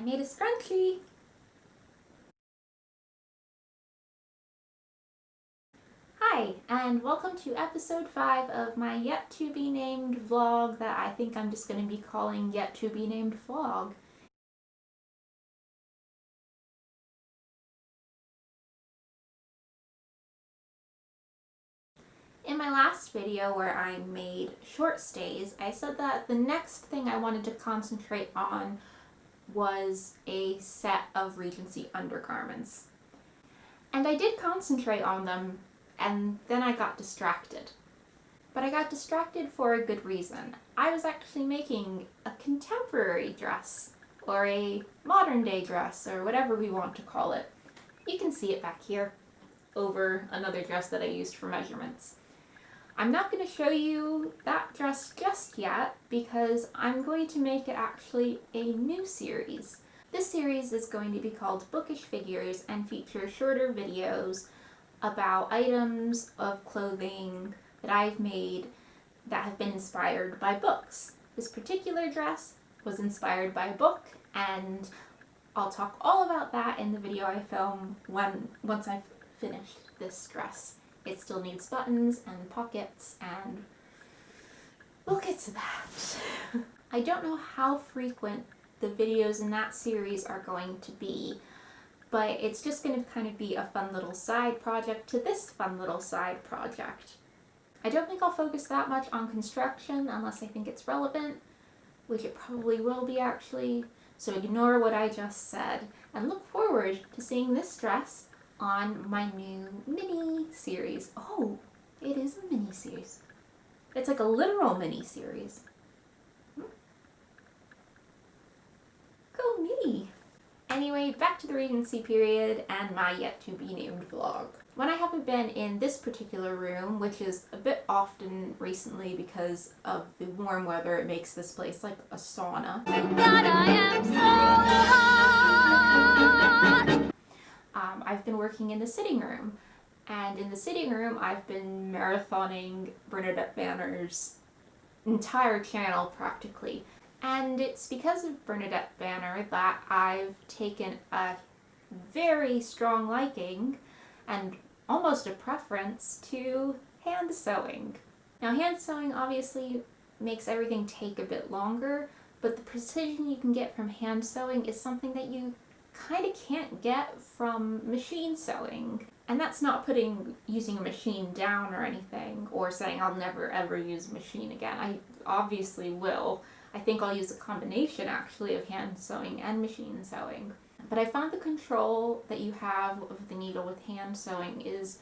made a scrunchie! Hi, and welcome to episode 5 of my yet-to-be-named vlog that I think I'm just going to be calling Yet-to-be-named Vlog. In my last video where I made short stays, I said that the next thing I wanted to concentrate on was a set of Regency undergarments. And I did concentrate on them, and then I got distracted. But I got distracted for a good reason. I was actually making a contemporary dress, or a modern day dress, or whatever we want to call it. You can see it back here, over another dress that I used for measurements. I'm not going to show you that dress just yet because I'm going to make it actually a new series. This series is going to be called Bookish Figures and feature shorter videos about items of clothing that I've made that have been inspired by books. This particular dress was inspired by a book, and I'll talk all about that in the video I film once I've finished this dress. It still needs buttons and pockets, and we'll get to that. I don't know how frequent the videos in that series are going to be, but it's just going to kind of be a fun little side project to this fun little side project. I don't think I'll focus that much on construction unless I think it's relevant, which it probably will be actually, so ignore what I just said and look forward to seeing this dress on my new mini-series. Oh, it is a mini-series. It's like a literal mini-series. Go me! Anyway, back to the Regency period and my yet-to-be-named vlog. When I haven't been in this particular room, which is a bit often recently because of the warm weather, it makes this place like a sauna. God, I am so hot! I've been working in the sitting room, and in the sitting room I've been marathoning Bernadette Banner's entire channel practically. And it's because of Bernadette Banner that I've taken a very strong liking and almost a preference to hand sewing. Now, hand sewing obviously makes everything take a bit longer, but the precision you can get from hand sewing is something that you kind of can't get from machine sewing. And that's not using a machine down or anything, or saying I'll never ever use a machine again. I obviously will. I think I'll use a combination actually of hand sewing and machine sewing. But I found the control that you have of the needle with hand sewing is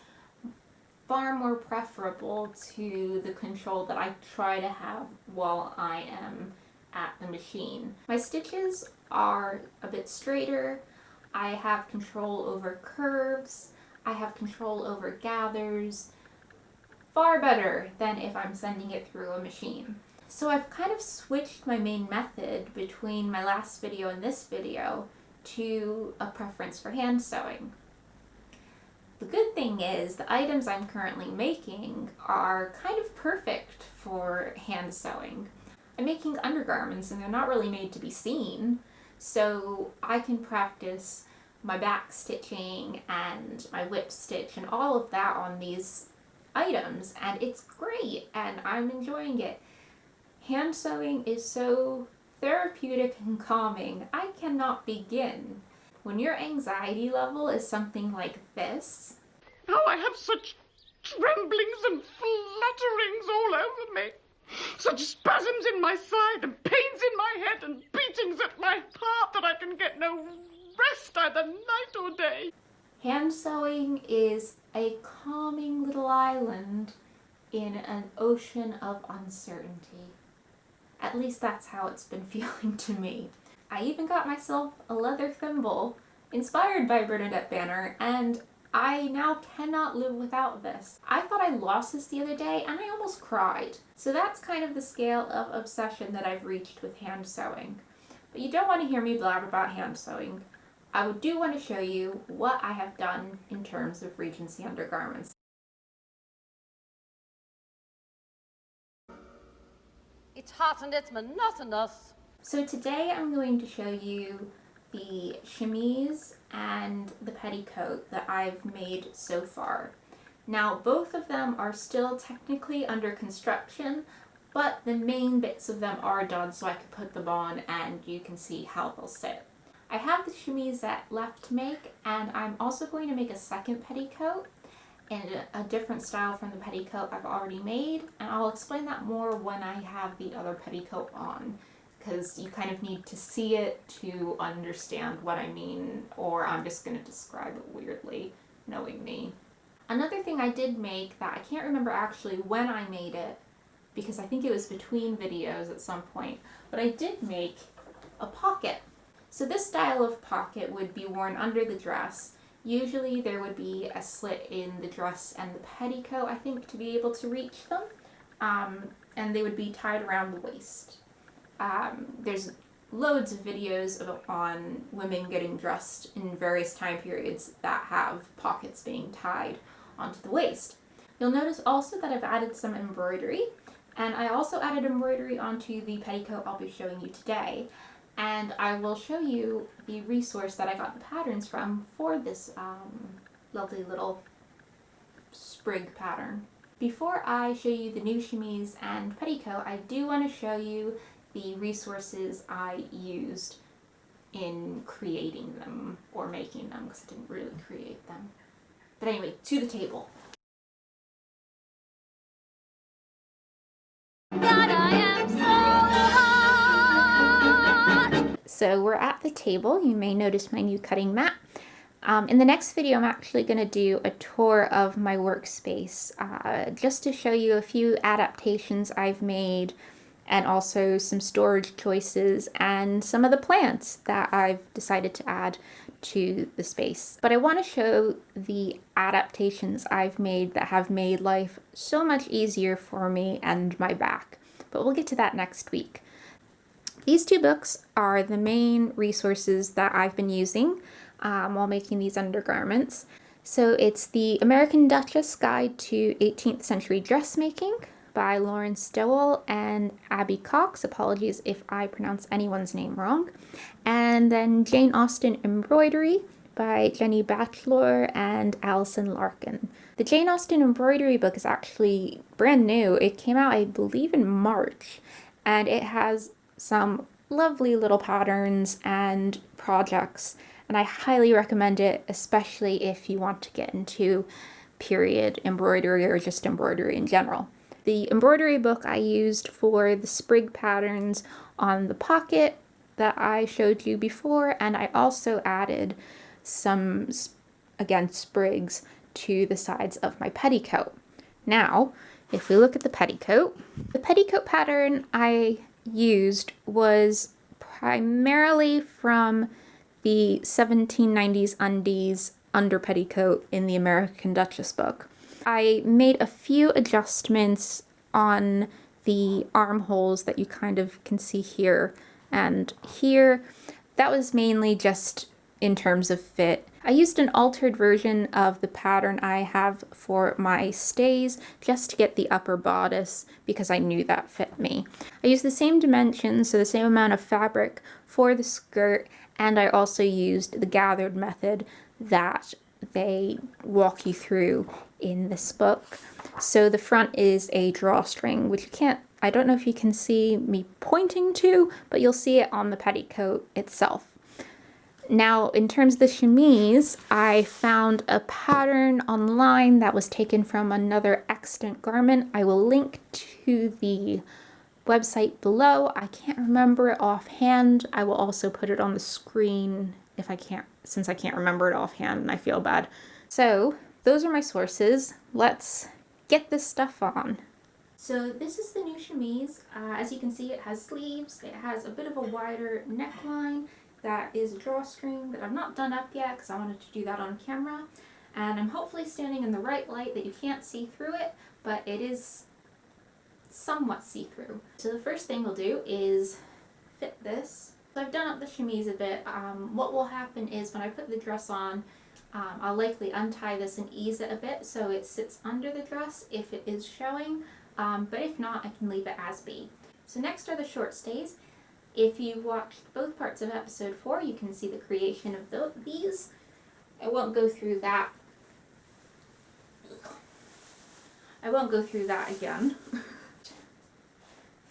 far more preferable to the control that I try to have while I am at the machine. My stitches are a bit straighter. I have control over curves. I have control over gathers. Far better than if I'm sending it through a machine. So I've kind of switched my main method between my last video and this video to a preference for hand sewing. The good thing is the items I'm currently making are kind of perfect for hand sewing. I'm making undergarments and they're not really made to be seen, so I can practice my back stitching and my whip stitch and all of that on these items, and it's great and I'm enjoying it. Hand sewing is so therapeutic and calming. I cannot begin. When your anxiety level is something like this. Now I have such tremblings and flutterings all over me. Such spasms in my side and pains in my head and beatings at my heart that I can get no rest either night or day. Hand sewing is a calming little island in an ocean of uncertainty. At least that's how it's been feeling to me. I even got myself a leather thimble inspired by Bernadette Banner, and I now cannot live without this. I thought I lost this the other day and I almost cried. So that's kind of the scale of obsession that I've reached with hand sewing. But you don't want to hear me blab about hand sewing. I do want to show you what I have done in terms of Regency undergarments. It's hot and it's monotonous. So today I'm going to show you the chemise and the petticoat that I've made so far. Now, both of them are still technically under construction, but the main bits of them are done so I can put them on and you can see how they'll sit. I have the chemise left to make, and I'm also going to make a second petticoat in a different style from the petticoat I've already made, and I'll explain that more when I have the other petticoat on, because you kind of need to see it to understand what I mean, or I'm just going to describe it weirdly, knowing me. Another thing I did make that I can't remember actually when I made it, because I think it was between videos at some point, but I did make a pocket. So this style of pocket would be worn under the dress. Usually there would be a slit in the dress and the petticoat, I think, to be able to reach them, and they would be tied around the waist. There's loads of videos on women getting dressed in various time periods that have pockets being tied onto the waist. You'll notice also that I've added some embroidery, and I also added embroidery onto the petticoat I'll be showing you today. And I will show you the resource that I got the patterns from for this lovely little sprig pattern. Before I show you the new chemise and petticoat, I do want to show you the resources I used in creating them, or making them, because I didn't really create them. But anyway, to the table. God, I am so hot. So we're at the table. You may notice my new cutting mat. In the next video, I'm actually going to do a tour of my workspace, just to show you a few adaptations I've made, and also some storage choices and some of the plants that I've decided to add to the space. But I want to show the adaptations I've made that have made life so much easier for me and my back. But we'll get to that next week. These two books are the main resources that I've been using while making these undergarments. So it's the American Duchess Guide to 18th Century Dressmaking by Lauren Stowell and Abby Cox. Apologies if I pronounce anyone's name wrong. And then Jane Austen Embroidery by Jenny Batchelor and Allison Larkin. The Jane Austen Embroidery book is actually brand new. It came out, I believe, in March, and it has some lovely little patterns and projects, and I highly recommend it, especially if you want to get into period embroidery or just embroidery in general. The embroidery book I used for the sprig patterns on the pocket that I showed you before, and I also added some, again, sprigs to the sides of my petticoat. Now, if we look at the petticoat pattern I used was primarily from the 1790s undies under petticoat in the American Duchess book. I made a few adjustments on the armholes that you kind of can see here and here. That was mainly just in terms of fit. I used an altered version of the pattern I have for my stays just to get the upper bodice because I knew that fit me. I used the same dimensions, so the same amount of fabric for the skirt, and I also used the gathered method that they walk you through in this book. So the front is a drawstring, which I don't know if you can see me pointing to, but you'll see it on the petticoat itself. Now, in terms of the chemise, I found a pattern online that was taken from another extant garment. I will link to the website below. I can't remember it offhand. I will also put it on the screen since I can't remember it offhand and I feel bad. So those are my sources. Let's get this stuff on. So this is the new chemise. As you can see, it has sleeves. It has a bit of a wider neckline. That is a drawstring that I've not done up yet because I wanted to do that on camera. And I'm hopefully standing in the right light that you can't see through it, but it is somewhat see-through. So the first thing we'll do is fit this. So I've done up the chemise a bit. What will happen is when I put the dress on, I'll likely untie this and ease it a bit so it sits under the dress if it is showing, but if not, I can leave it as be. So next are the short stays. If you've watched both parts of episode 4, you can see the creation of these. I won't go through that. I won't go through that again.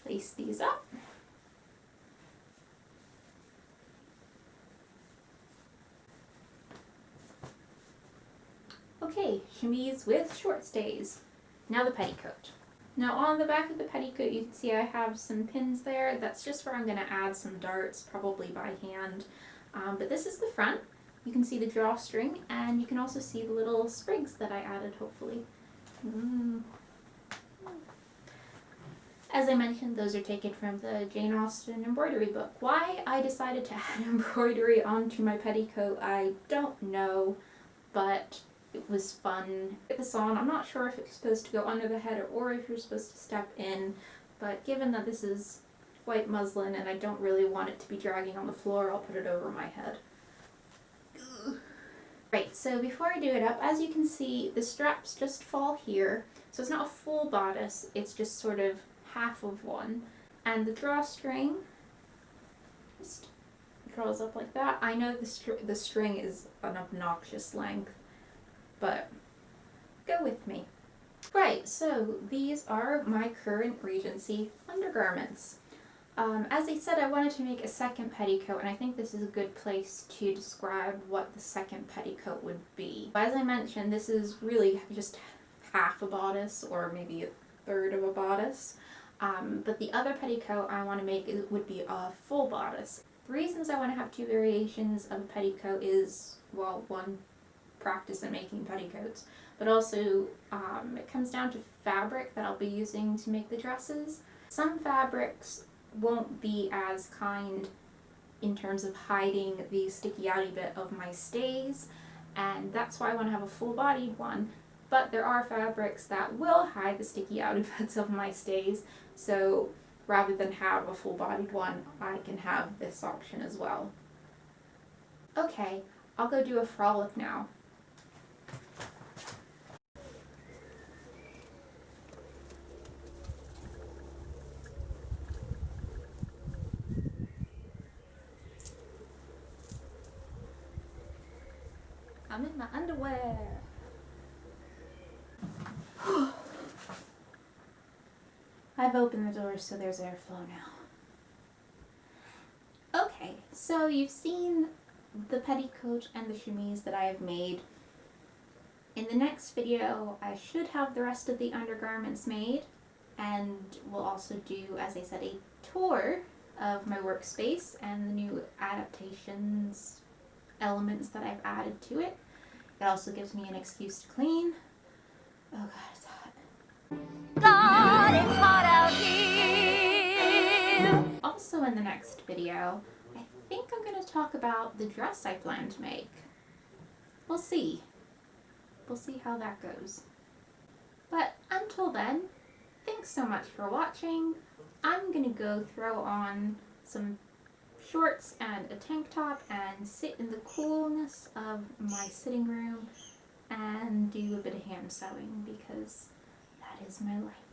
Place these up. Okay, chemise with short stays. Now the petticoat. Now on the back of the petticoat you can see I have some pins there. That's just where I'm going to add some darts, probably by hand. But this is the front. You can see the drawstring, and you can also see the little sprigs that I added, hopefully. As I mentioned, those are taken from the Jane Austen embroidery book. Why I decided to add embroidery onto my petticoat, I don't know, but it was fun. Get this on. I'm not sure if it's supposed to go under the head or if you're supposed to step in, but given that this is white muslin and I don't really want it to be dragging on the floor, I'll put it over my head. Right, so before I do it up, as you can see, the straps just fall here. So it's not a full bodice, it's just sort of half of one. And the drawstring just draws up like that. I know the string is an obnoxious length, but go with me. Right, so these are my current Regency undergarments. As I said, I wanted to make a second petticoat, and I think this is a good place to describe what the second petticoat would be. As I mentioned, this is really just half a bodice, or maybe a third of a bodice. But the other petticoat I want to make would be a full bodice. The reasons I want to have two variations of a petticoat is, well, one, practice in making petticoats, but also it comes down to fabric that I'll be using to make the dresses. Some fabrics won't be as kind in terms of hiding the sticky outy bit of my stays, and that's why I want to have a full-bodied one. But there are fabrics that will hide the sticky outy bits of my stays, so rather than have a full-bodied one, I can have this option as well. Okay, I'll go do a frolic now. I'm in my underwear. I've opened the doors so there's airflow now. Okay, so you've seen the petticoat and the chemise that I have made. In the next video, I should have the rest of the undergarments made, and we'll also do, as I said, a tour of my workspace and the new adaptations, elements that I've added to it. It also gives me an excuse to clean. Oh god, it's hot. God, it's hot out here! Also in the next video, I think I'm going to talk about the dress I plan to make. We'll see. We'll see how that goes. But until then, thanks so much for watching. I'm going to go throw on some shorts and a tank top and sit in the coolness of my sitting room and do a bit of hand sewing, because that is my life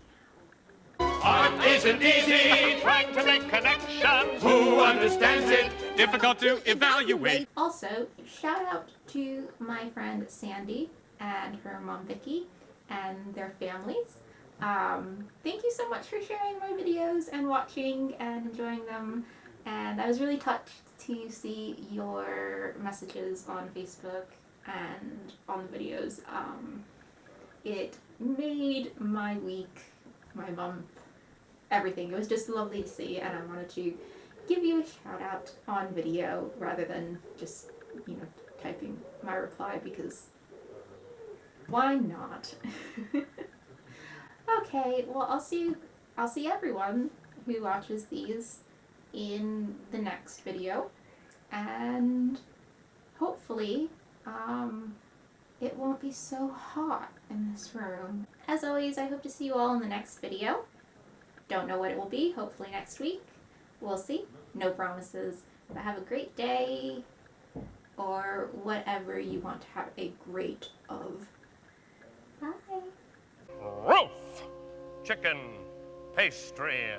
now. Art isn't easy, trying to make connections. Who understands it? Difficult to evaluate. Also, shout out to my friend Sandy and her mom Vicky and their families. Thank you so much for sharing my videos and watching and enjoying them. And I was really touched to see your messages on Facebook and on the videos. It made my week, my month, everything. It was just lovely to see, and I wanted to give you a shout out on video rather than just, you know, typing my reply, because why not? Okay, well, I'll see everyone who watches these in the next video, and hopefully it won't be so hot in this room. As always, I hope to see you all in the next video. Don't know what it will be, hopefully next week. We'll see. No promises. But have a great day, or whatever you want to have a great of. Bye. Roof, chicken, pastry.